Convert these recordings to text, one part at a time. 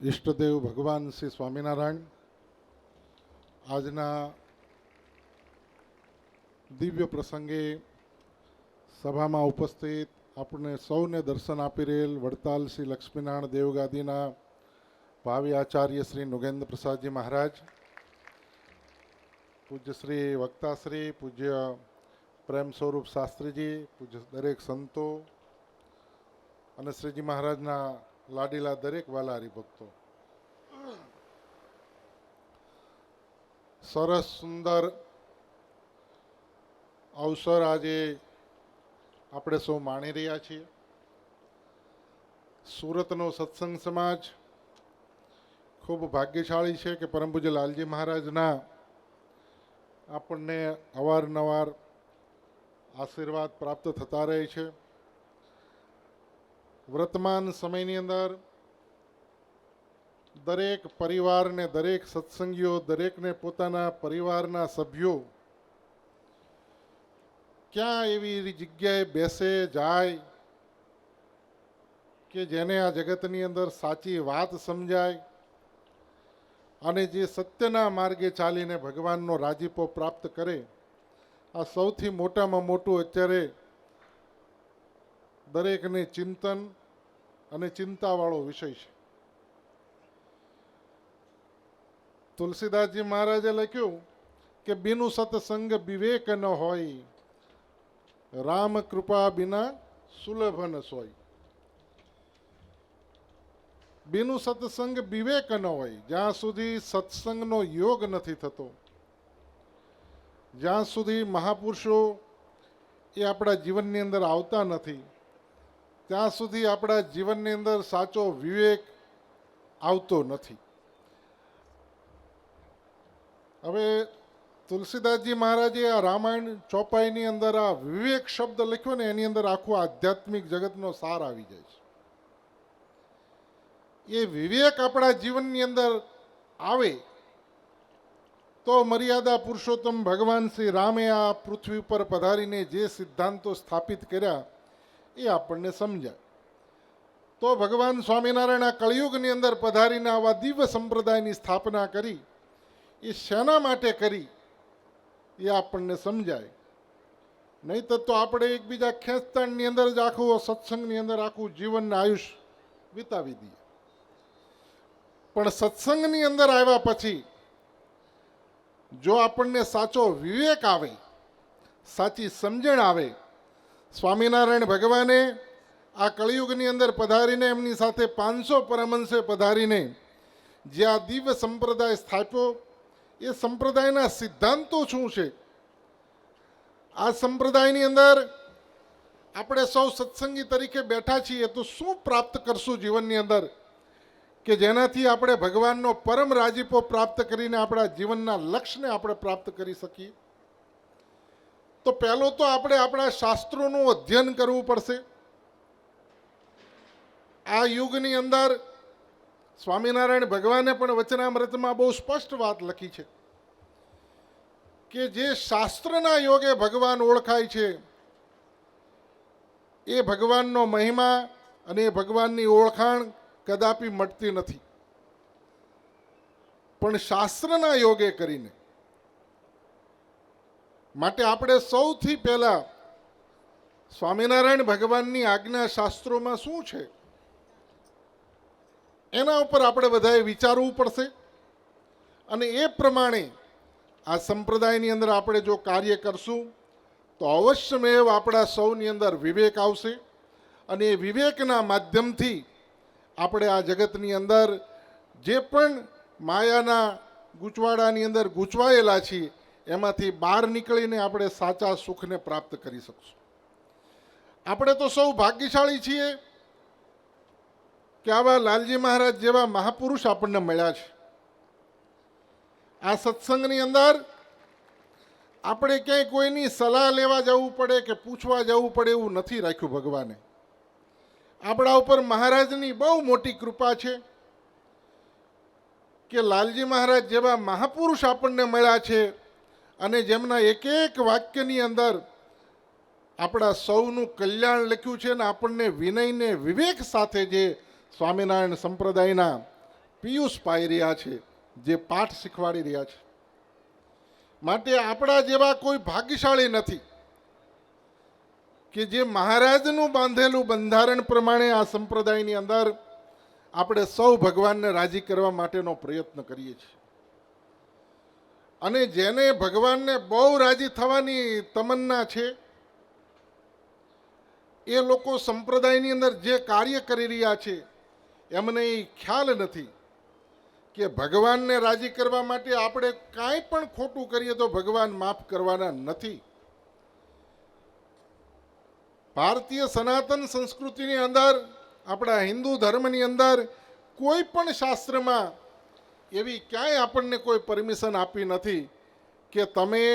ઈષ્ટદેવ ભગવાન શ્રી સ્વામિનારાયણ આજના દિવ્ય પ્રસંગે સભામાં ઉપસ્થિત આપણે સૌને દર્શન આપી રહેલ વડતાલ શ્રી લક્ષ્મીનારાયણ દેવગાદીના ભાવિ આચાર્ય શ્રી નુગેન્દ્ર પ્રસાદજી મહારાજ, પૂજ્ય શ્રી વક્તાશ્રી પૂજ્ય પ્રેમ સ્વરૂપ શાસ્ત્રીજી, પૂજ્ય દરેક સંતો અને શ્રીજી મહારાજના લાડીલા દરેક વાલા હરિભક્તો, સરસ સુંદર અવસર આજે આપણે સૌ માણી રહ્યા છીએ. સુરતનો સત્સંગ સમાજ ખૂબ ભાગ્યશાળી છે કે પરમ પૂજ્ય લાલજી મહારાજના આપણને અવારનવાર આશીર્વાદ પ્રાપ્ત થતા રહે છે. વર્તમાન સમયની અંદર દરેક પરિવારને, દરેક સત્સંગીઓ, દરેકને પોતાના પરિવારના સભ્યો ક્યાં એવી જગ્યાએ બેસે જાય કે જેને આ જગતની અંદર સાચી વાત સમજાય અને જે સત્યના માર્ગે ચાલીને ભગવાનનો રાજીપો પ્રાપ્ત કરે. આ સૌથી મોટામાં મોટું અત્યારે દરેકને ચિંતન અને ચિંતાવાળો વિષય છે. તુલસીદાસજી મહારાજે લખ્યું કે બિનુ સત્સંગ વિવેક ન હોય, રામ કૃપા બિના સુલભ ન સોય. બિનુ સત્સંગ વિવેક ન હોય, જ્યાં સુધી સત્સંગનો યોગ નથી થતો, જ્યાં સુધી મહાપુરુષો એ આપણા જીવનની અંદર આવતા નથી, ત્યાં સુધી આપણા જીવનની અંદર સાચો વિવેક આવતો નથી. હવે તુલસીદાસજી મહારાજે આ રામાયણ ચોપાઈની અંદર આ વિવેક શબ્દ લખ્યો ને, એની અંદર આખું આધ્યાત્મિક જગતનો સાર આવી જાય છે. એ વિવેક આપણા જીવનની અંદર આવે તો મર્યાદા પુરુષોત્તમ ભગવાન શ્રી રામે આ પૃથ્વી ઉપર પધારીને જે સિદ્ધાંતો સ્થાપિત કર્યા એ આપણને સમજાય. તો ભગવાન સ્વામિનારાયણ આ કળિયુગની અંદર પધારીને આવા દિવ્ય સંપ્રદાયની સ્થાપના કરી. એ શેના માટે કરી એ આપણને સમજાય. નહીં તો આપણે એકબીજા ખેંચતાણની અંદર જ આખું સત્સંગની અંદર આખું જીવનને આયુષ્ય વિતાવી દઈએ. પણ સત્સંગની અંદર આવ્યા પછી જો આપણને સાચો વિવેક આવે, સાચી સમજણ આવે, સ્વામિનારાયણ ભગવાને આ કળિયુગની અંદર પધારીને એમની સાથે 500 પરમહંસે પધારીને જે આ દિવ્ય સંપ્રદાય સ્થાપ્યો, એ સંપ્રદાયના સિદ્ધાંતો શું છે? આ સંપ્રદાયની અંદર આપણે સૌ સત્સંગી તરીકે બેઠા છીએ તો શું પ્રાપ્ત કરશું જીવનની અંદર કે જેનાથી આપણે ભગવાનનો પરમ રાજીપો પ્રાપ્ત કરીને આપણા જીવનના લક્ષ્યને આપણે પ્રાપ્ત કરી શકીએ? તો પહેલું તો આપણે આપણા શાસ્ત્રોનું અધ્યયન કરવું પડશે. આ યુગની અંદર સ્વામિનારાયણ ભગવાને પણ વચનામૃતમાં બહુ સ્પષ્ટ વાત લખી છે કે જે શાસ્ત્રના યોગે ભગવાન ઓળખાય છે એ ભગવાનનો મહિમા અને એ ભગવાનની ઓળખાણ કદાપી મટતી નથી. પણ શાસ્ત્રના યોગે કરીને માટે આપણે સૌથી પહેલા સ્વામિનારાયણ ભગવાનની આજ્ઞા શાસ્ત્રોમાં શું છે એના ઉપર આપણે બધાએ વિચારવું પડશે. અને એ પ્રમાણે આ સંપ્રદાયની અંદર આપણે જો કાર્ય કરશું તો અવશ્યમેવ આપણા સૌની અંદર વિવેક આવશે. અને એ વિવેકના માધ્યમથી આપણે આ જગતની અંદર જે પણ માયાના ગૂંચવાડાની અંદર ગૂંચવાયેલા છીએ એમાંથી બહાર નીકળીને આપણે સાચા સુખને પ્રાપ્ત કરી શકશું. આપણે તો સૌ ભાગ્યશાળી છીએ કે આવા લાલજી મહારાજ જેવા મહાપુરુષ આપણને મળ્યા છે. આ સત્સંગની અંદર આપણે ક્યાંય કોઈની સલાહ લેવા જવું પડે કે પૂછવા જવું પડે એવું નથી રાખ્યું ભગવાને. આપણા ઉપર મહારાજની બહુ મોટી કૃપા છે કે લાલજી મહારાજ જેવા મહાપુરુષ આપણને મળ્યા છે અને જેમના એક એક વાક્યની અંદર આપણા સૌનું કલ્યાણ લખ્યું છે. ને આપણને વિનયને વિવેક સાથે જે સ્વામિનારાયણ સંપ્રદાયના પિયુષ પાઈ રહ્યા છે, જે પાઠ શીખવાડી રહ્યા છે. માટે આપણા જેવા કોઈ ભાગ્યશાળી નથી કે જે મહારાજનું બાંધેલું બંધારણ પ્રમાણે આ સંપ્રદાયની અંદર આપણે સૌ ભગવાનને રાજી કરવા માટેનો પ્રયત્ન કરીએ છીએ. અને જેને ભગવાનને બહુ રાજી થવાની તમન્ના છે, એ લોકો સંપ્રદાયની અંદર જે કાર્ય કરી રહ્યા છે એમને એ ખ્યાલ નથી કે ભગવાનને રાજી કરવા માટે આપણે કાંઈ પણ ખોટું કરીએ તો ભગવાન માફ કરવાના નથી. ભારતીય સનાતન સંસ્કૃતિની અંદર, આપણા હિન્દુ ધર્મની અંદર કોઈ પણ શાસ્ત્રમાં એવી ક્યાંય આપણને કોઈ પરમિશન આપી નથી કે તમે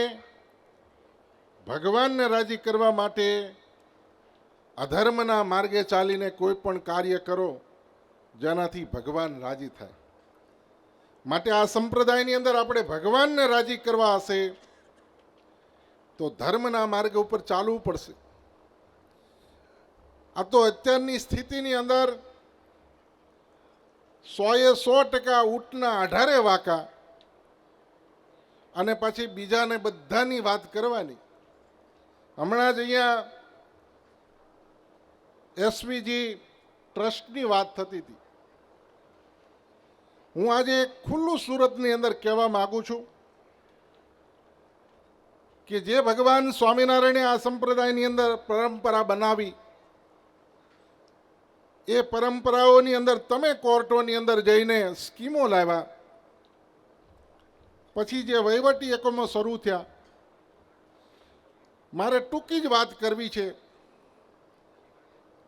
ભગવાનને રાજી કરવા માટે અધર્મના માર્ગે ચાલીને કોઈ પણ કાર્ય કરો જેનાથી ભગવાન રાજી થાય. માટે આ સંપ્રદાયની અંદર આપણે ભગવાનને રાજી કરવા હશે તો ધર્મના માર્ગ ઉપર ચાલવું પડશે. આ તો અત્યારની સ્થિતિની અંદર 100% ઊંટના 18 વાંકા અને પછી બીજાને બધાની વાત કરવાની. હમણાં જ અહીંયા એસવીજી ટ્રસ્ટની વાત થતી હતી. હું આજે ખુલ્લું સુરતની અંદર કહેવા માંગુ છું કે જે ભગવાન સ્વામિનારાયણે આ સંપ્રદાયની અંદર પરંપરા બનાવી, એ પરંપરાઓની અંદર તમે કોર્ટોની અંદર જઈને સ્કીમો લાવ્યા, પછી જે વહીવટી એકમો શરૂ થયા. મારે ટૂંકી જ વાત કરવી છે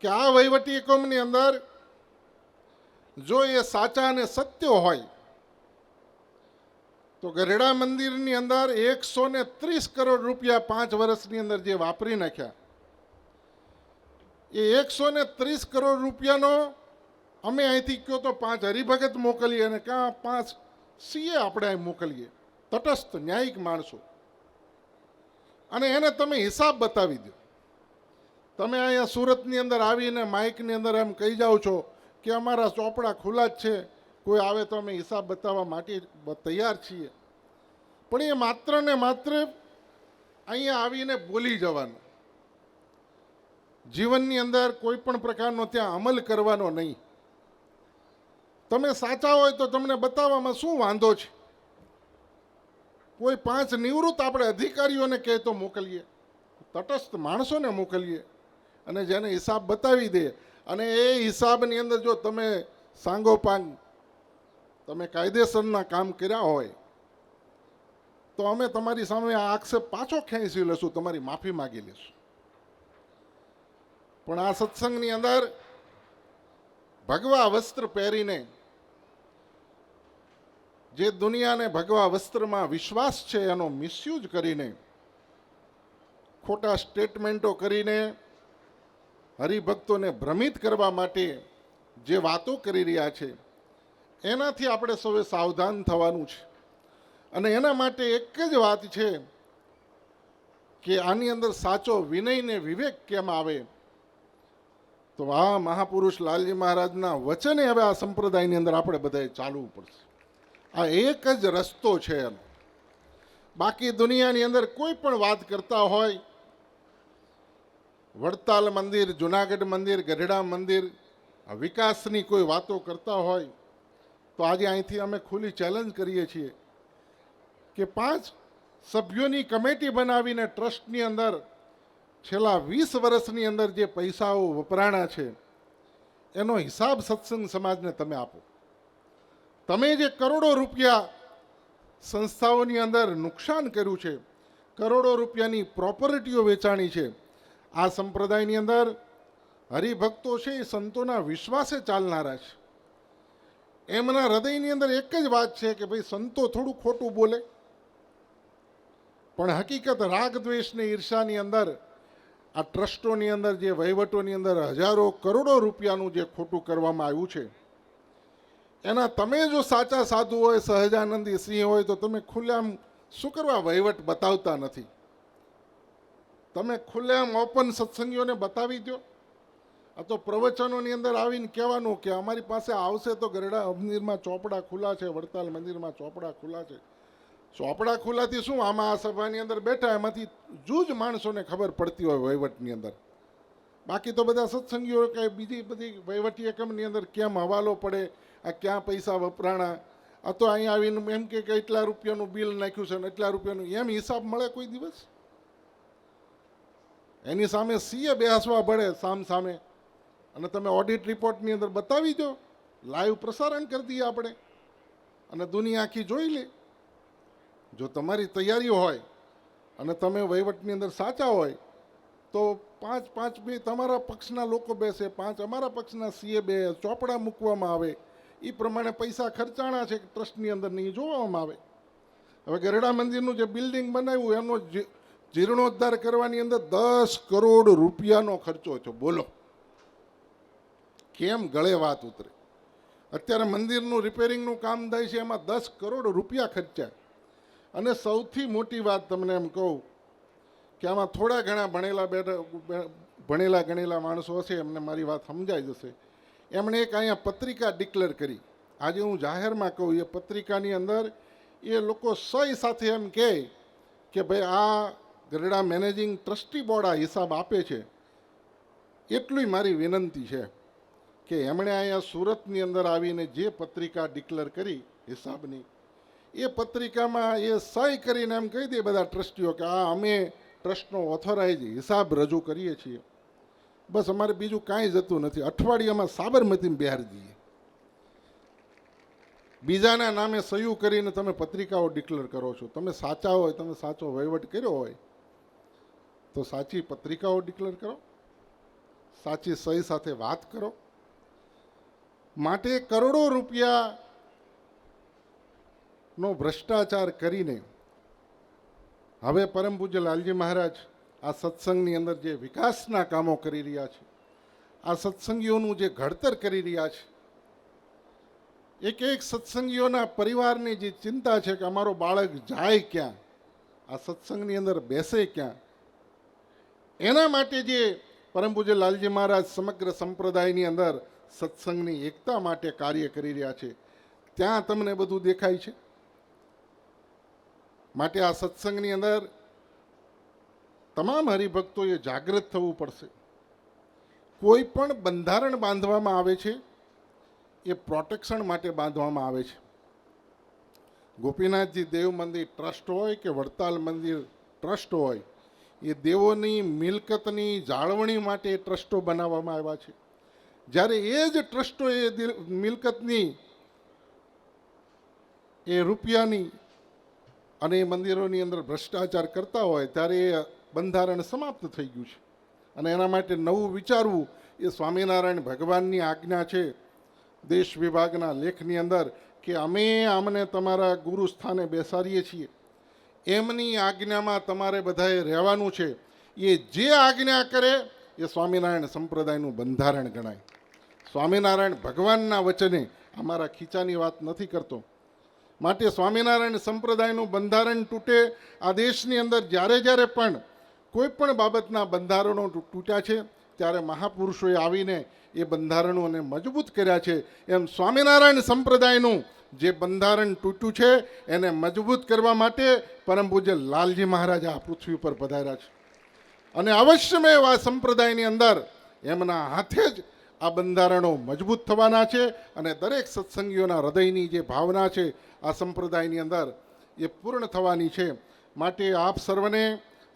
કે આ વહીવટી એકમની અંદર જો એ સાચા અને સત્ય હોય તો ગઢડા મંદિરની અંદર 130 કરોડ રૂપિયા 5 વર્ષની અંદર જે વાપરી નાખ્યા, એ 130 કરોડ રૂપિયાનો અમે અહીંથી કહો તો 5 હરિભગત મોકલીએ અને કાં 5 સીએ આપણે અહીં મોકલીએ, તટસ્થ ન્યાયિક માણસો, અને એને તમે હિસાબ બતાવી દો. તમે અહીંયા સુરતની અંદર આવીને માઇકની અંદર એમ કહી જાઓ છો કે અમારા ચોપડા ખુલ્લા જ છે, કોઈ આવે તો અમે હિસાબ બતાવવા માટે તૈયાર છીએ. પણ એ માત્ર ને માત્ર અહીંયા આવીને બોલી જવાનું, જીવનની અંદર કોઈ પણ પ્રકારનો ત્યાં અમલ કરવાનો નહીં. તમે સાચા હોય તો તમને બતાવવામાં શું વાંધો છે? કોઈ 5 નિવૃત્ત આપણે અધિકારીઓને કહે તો મોકલીએ, તટસ્થ માણસોને મોકલીએ અને જેને હિસાબ બતાવી દે. અને એ હિસાબની અંદર જો તમે સાંગોપાંગ તમે કાયદેસરના કામ કર્યા હોય તો અમે તમારી સામે આ આક્ષેપ પાછો ખેંચી લેશું, તમારી માફી માગી લેશું. પણ આ સત્સંગની અંદર ભગવા વસ્ત્ર પહેરીને, જે દુનિયાને ભગવા વસ્ત્રમાં વિશ્વાસ છે એનો મિસયુઝ કરીને, ખોટા સ્ટેટમેન્ટો કરીને હરિભક્તોને ભ્રમિત કરવા માટે જે વાતો કરી રહ્યા છે એનાથી આપણે સૌએ સાવધાન થવાનું છે. અને એના માટે એક જ વાત છે કે આની અંદર સાચો વિનય ને વિવેક કેમ આવે, તો આ મહાપુરુષ લાલજી મહારાજના વચને હવે આ સંપ્રદાયની અંદર આપણે બધાએ ચાલવું પડશે. આ એક જ રસ્તો છે એનો. બાકી દુનિયાની અંદર કોઈ પણ વાત કરતા હોય, વડતાલ મંદિર, જુનાગઢ મંદિર, ગઢડા મંદિર, વિકાસની કોઈ વાતો કરતા હોય તો આજે અહીંથી અમે ખુલ્લી ચેલેન્જ કરીએ છીએ કે 5 સભ્યોની કમિટી બનાવીને ટ્રસ્ટની અંદર છેલ્લા 20 વર્ષની અંદર જે પૈસાઓ વપરાણા છે એનો હિસાબ સત્સંગ સમાજને તમે આપો. તમે જે કરોડો રૂપિયા સંસ્થાઓની અંદર નુકસાન કર્યું છે, કરોડો રૂપિયાની પ્રોપર્ટીઓ વેચાણી છે, આ સંપ્રદાયની અંદર હરિભક્તો છે એ સંતોના વિશ્વાસે ચાલનારા છે. એમના હૃદયની અંદર એક જ વાત છે કે ભાઈ સંતો થોડું ખોટું બોલે, પણ હકીકત રાગ દ્વેષને ઈર્ષાની અંદર આ ટ્રસ્ટોની અંદર, જે વહીવટોની અંદર હજારો કરોડો રૂપિયાનું જે ખોટું કરવામાં આવ્યું છે એના તમે જો સાચા સાધુ હોય, સહજાનંદી સિંહ હોય તો તમે ખુલ્લેઆમ શું કરવા વહીવટ બતાવતા નથી? તમે ખુલ્લેઆમ ઓપન સત્સંગીઓને બતાવી દો આ તો પ્રવચનોની અંદર આવીને કહેવાનું કે અમારી પાસે આવશે તો ગરડા મંદિરમાં ચોપડા ખુલ્લા છે, વડતાલ મંદિરમાં ચોપડા ખુલ્લા છે. ચોપડા ખુલ્લાથી શું, આમાં આ સભાની અંદર બેઠા એમાંથી જૂજ માણસોને ખબર પડતી હોય વહીવટની અંદર. બાકી તો બધા સત્સંગીઓ કે બીજી બધી વહીવટી એકમની અંદર કેમ હવાલો પડે, આ ક્યાં પૈસા વપરાણા, આ તો અહીંયા આવીને એમ કે એટલા રૂપિયાનું બિલ નાખ્યું છે ને એટલા રૂપિયાનું, એમ હિસાબ મળે કોઈ દિવસ? એની સામે સીએ બેસવા પડે સામે, અને તમે ઓડિટ રિપોર્ટની અંદર બતાવી દો, લાઈવ પ્રસારણ કરી દઈએ આપણે અને દુનિયા આખી જોઈ લે. જો તમારી તૈયારી હોય અને તમે વહીવટની અંદર સાચા હોય તો પાંચ બે તમારા પક્ષના લોકો બેસે, 5 અમારા પક્ષના સીએ બે, ચોપડા મૂકવામાં આવે, એ પ્રમાણે પૈસા ખર્ચાણા છે ટ્રસ્ટની અંદર નહીં જોવામાં આવે. હવે ગરડા મંદિરનું જે બિલ્ડિંગ બનાવ્યું એનો જીર્ણોદ્ધાર કરવાની અંદર 10 કરોડ રૂપિયાનો ખર્ચો છે. બોલો કેમ ગળે વાત ઉતરે? અત્યારે મંદિરનું રિપેરિંગનું કામ થાય છે, એમાં 10 કરોડ રૂપિયા ખર્ચ્યા. અને સૌથી મોટી વાત તમને એમ કહું કે આમાં થોડા ઘણા ભણેલા ગણેલા માણસો હશે, એમને મારી વાત સમજાઈ જશે. એમણે એક અહીંયા પત્રિકા ડિક્લેર કરી. આજે હું જાહેરમાં કહું, એ પત્રિકાની અંદર એ લોકો સહી સાથે એમ કહે કે ભાઈ આ ગરડા મેનેજિંગ ટ્રસ્ટી બોર્ડ આ હિસાબ આપે છે. એટલી મારી વિનંતી છે કે એમણે અહીંયા સુરતની અંદર આવીને જે પત્રિકા ડિક્લેર કરી હિસાબની, એ પત્રિકામાં એ સહી કરીને એમ કહી દે બધા ટ્રસ્ટીઓ કે આ અમે ટ્રસ્ટનો ઓથોરાઇઝ હિસાબ રજૂ કરીએ છીએ. બસ અમારે બીજું કાંઈ જતું નથી. અઠવાડિયામાં સાબરમતીમાં બિહારી દઈએ. બીજાના નામે સહી કરીને તમે પત્રિકાઓ ડિક્લેર કરો છો. તમે સાચા હોય, તમે સાચો વહીવટ કર્યો હોય તો સાચી પત્રિકાઓ ડિક્લેર કરો, સાચી સહી સાથે વાત કરો. માટે કરોડો રૂપિયાનો ભ્રષ્ટાચાર કરીને હવે પરમ પૂજ્ય લાલજી મહારાજ આ સત્સંગની અંદર જે વિકાસના કામો કરી રહ્યા છે, આ સત્સંગીઓનું જે ઘડતર કરી રહ્યા છે, એક સત્સંગીઓના પરિવારની જે ચિંતા છે કે અમારો બાળક જાય ક્યાં, આ સત્સંગની અંદર બેસે ક્યાં, એના માટે જે પરમ પૂજ્ય લાલજી મહારાજ સમગ્ર સંપ્રદાયની અંદર સત્સંગની એકતા માટે કાર્ય કરી રહ્યા છે, ત્યાં તમને બધું દેખાય છે. માટે આ સત્સંગની અંદર તમામ હરિભક્તોએ જાગૃત થવું પડશે. કોઈ પણ બંધારણ બાંધવામાં આવે છે એ પ્રોટેક્શન માટે બાંધવામાં આવે છે. ગોપીનાથજી દેવ મંદિર ટ્રસ્ટ હોય કે વડતાલ મંદિર ટ્રસ્ટ હોય, એ દેવોની મિલકતની જાળવણી માટે ટ્રસ્ટો બનાવવામાં આવ્યા છે. જ્યારે એ જ ટ્રસ્ટો એ મિલકતની એ રૂપિયાની અને એ મંદિરોની અંદર ભ્રષ્ટાચાર કરતા હોય ત્યારે એ બંધારણ સમાપ્ત થઈ ગયું છે. અને એના માટે નવું વિચારવું એ સ્વામિનારાયણ ભગવાનની આજ્ઞા છે દેશ વિભાગના લેખની અંદર કે અમે આમને તમારા ગુરુ સ્થાને બેસાડીએ છીએ, એમની આજ્ઞામાં તમારે બધાએ રહેવાનું છે. એ જે આજ્ઞા કરે એ સ્વામિનારાયણ સંપ્રદાયનું બંધારણ ગણાય. સ્વામિનારાયણ ભગવાનના વચને અમારા ખીચાની વાત નથી કરતો. માટે સ્વામિનારાયણ સંપ્રદાયનું બંધારણ તૂટે, આ દેશની અંદર જ્યારે પણ કોઈ પણ બાબતના બંધારણો તૂટ્યા છે ત્યારે મહાપુરુષોએ આવીને એ બંધારણોને મજબૂત કર્યા છે. એમ સ્વામિનારાયણ સંપ્રદાયનું જે બંધારણ તૂટ્યું છે એને મજબૂત કરવા માટે પરમ પૂજ્ય લાલજી મહારાજ આ પૃથ્વી ઉપર પધાર્યા છે. અને અવશ્યમેવ આ સંપ્રદાયની અંદર એમના હાથે જ આ બંધારણો મજબૂત થવાના છે. અને દરેક સત્સંગીઓના હૃદયની જે ભાવના છે આ સંપ્રદાયની અંદર એ પૂર્ણ થવાની છે. માટે આપ સર્વને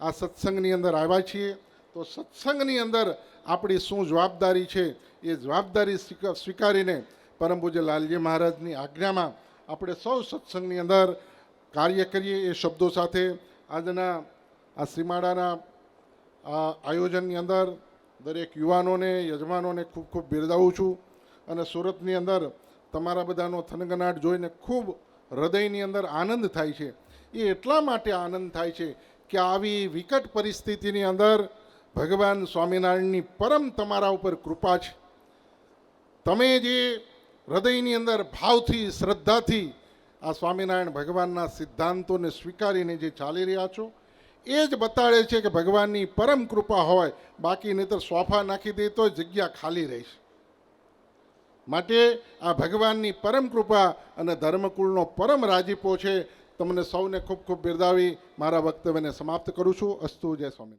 આ સત્સંગની અંદર આવ્યા છીએ તો સત્સંગની અંદર આપણી શું જવાબદારી છે એ જવાબદારી સ્વીકારીને પરમ પૂજ્ય લાલજી મહારાજની આજ્ઞામાં આપણે સૌ સત્સંગની અંદર કાર્ય કરીએ. એ શબ્દો સાથે આજના આ સીમાડાના આ આયોજનની અંદર દરેક યુવાનોને, યજમાનોને ખૂબ ખૂબ બિરદાવું છું. અને સુરતની અંદર તમારા બધાનો થનગનાટ જોઈને ખૂબ હૃદયની અંદર આનંદ થાય છે. એ એટલા માટે આનંદ થાય છે કે આવી વિકટ પરિસ્થિતિની અંદર ભગવાન સ્વામિનારાયણની પરમ તમારા ઉપર કૃપા છે. તમે જે હૃદયની અંદર ભાવથી, શ્રદ્ધાથી આ સ્વામિનારાયણ ભગવાનના સિદ્ધાંતોને સ્વીકારીને જે ચાલી રહ્યા છો એ જ બતાડે છે કે ભગવાનની પરમ કૃપા હોય, બાકી નહીતર સોફા નાખી દે તો જગ્યા ખાલી રહેશે. માટે આ ભગવાનની પરમ કૃપા અને ધર્મકુળનો પરમ રાજીપો છે. તમને સૌને ખૂબ ખૂબ બિરદાવી મારા વક્તવ્યને સમાપ્ત કરું છું. અસ્તુ. જય સ્વામી.